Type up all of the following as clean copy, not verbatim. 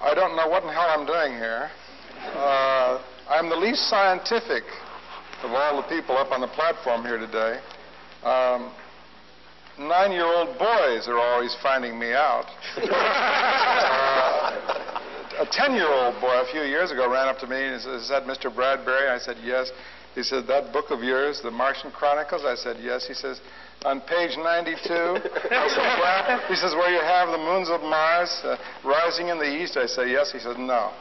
I don't know what in hell I'm doing here. I'm the least scientific of all the people up on the platform here today. 9-year-old boys are always finding me out. A 10-year-old boy a few years ago ran up to me and said, "Mr. Bradbury?" I said, "Yes." He said, "That book of yours, The Martian Chronicles?" I said, "Yes." He says, "On page 92? I said, "Well," he says, "where you have the moons of Mars rising in the east?" I say, "Yes." He says, "No."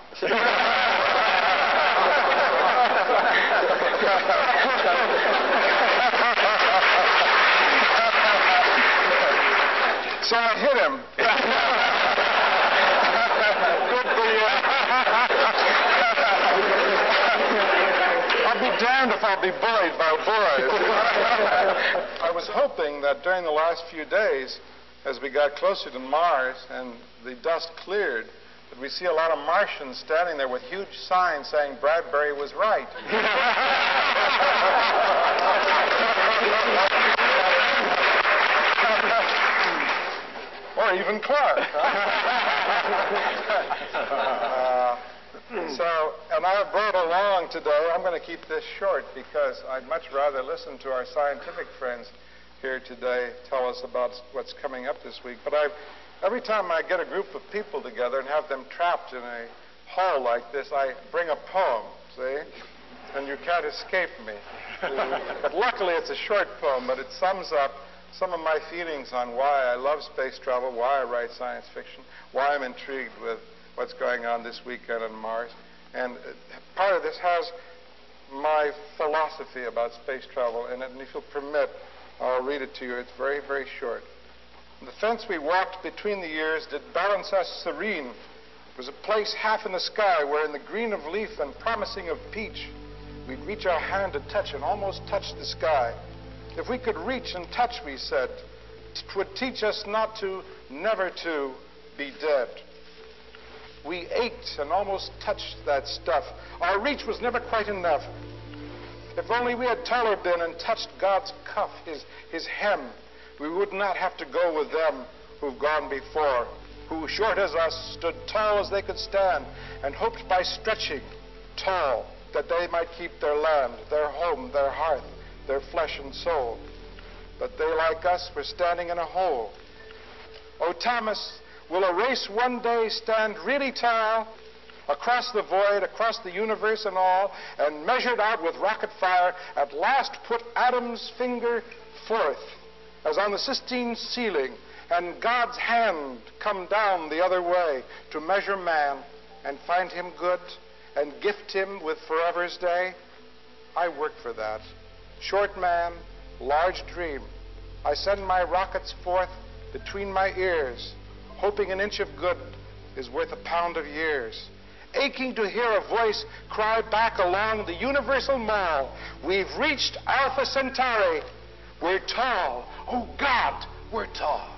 So I hit him. I'll be damned if I'll be bullied by boys. I was hoping that during the last few days, as we got closer to Mars and the dust cleared, that we see a lot of Martians standing there with huge signs saying Bradbury was right. Or even Clarke. And I brought along today, I'm going to keep this short because I'd much rather listen to our scientific friends here today tell us about what's coming up this week. But every time I get a group of people together and have them trapped in a hall like this, I bring a poem, see? And you can't escape me. But luckily it's a short poem, but it sums up some of my feelings on why I love space travel, why I write science fiction, why I'm intrigued with what's going on this weekend on Mars. And part of this has my philosophy about space travel in it, and if you'll permit, I'll read it to you. It's very, very short. "The fence we walked between the years did balance us serene. It was a place half in the sky where in the green of leaf and promising of peach, we'd reach our hand to touch and almost touch the sky. If we could reach and touch, we said, 'twould teach us not to, never to, be dead. We ached and almost touched that stuff. Our reach was never quite enough. If only we had taller been and touched God's cuff, his hem, we would not have to go with them who've gone before, who, short as us, stood tall as they could stand, and hoped by stretching tall that they might keep their land, their home, their hearth, their flesh and soul. But they, like us, were standing in a hole. Oh, Thomas, will a race one day stand really tall across the void, across the universe and all, and measured out with rocket fire, at last put Adam's finger forth, as on the Sistine ceiling, and God's hand come down the other way to measure man and find him good and gift him with forever's day? I work for that. Short man, large dream. I send my rockets forth between my ears, hoping an inch of good is worth a pound of years. Aching to hear a voice cry back along the universal mall, we've reached Alpha Centauri. We're tall. Oh, God, we're tall.